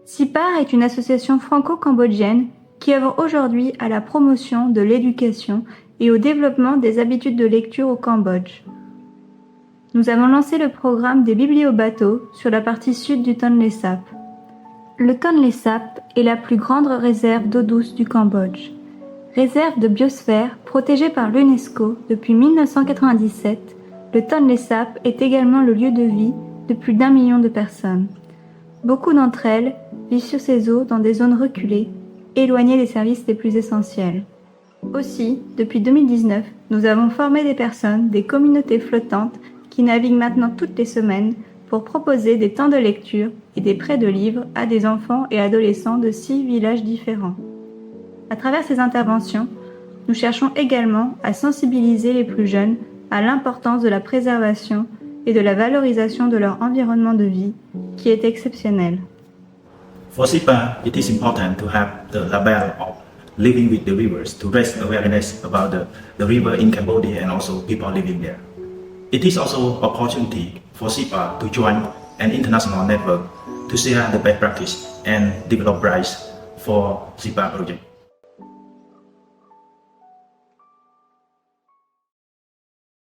Sipar est une association franco-cambodgienne qui œuvre aujourd'hui à la promotion de l'éducation et au développement des habitudes de lecture au Cambodge. Nous avons lancé le programme des biblio-bateaux sur la partie sud du Tonlé Sap. Le Tonlé Sap est la plus grande réserve d'eau douce du Cambodge. Réserve de biosphère protégée par l'UNESCO depuis 1997, le Tonlé Sap est également le lieu de vie de plus d'1 million de personnes. Beaucoup d'entre elles vivent sur ces eaux dans des zones reculées, éloignées des services les plus essentiels. Aussi, depuis 2019, nous avons formé des personnes, des communautés flottantes qui naviguent maintenant toutes les semaines pour proposer des temps de lecture et des prêts de livres à des enfants et adolescents de 6 villages différents. À travers ces interventions, nous cherchons également à sensibiliser les plus jeunes à l'importance de la préservation et de la valorisation de leur environnement de vie, qui est exceptionnel. For Sipar, it is important to have the label of living with the rivers to raise awareness about the river in Cambodia and also people living there. It is also an opportunity for Sipar to join an international network to share the best practice and develop rights for Sipar project.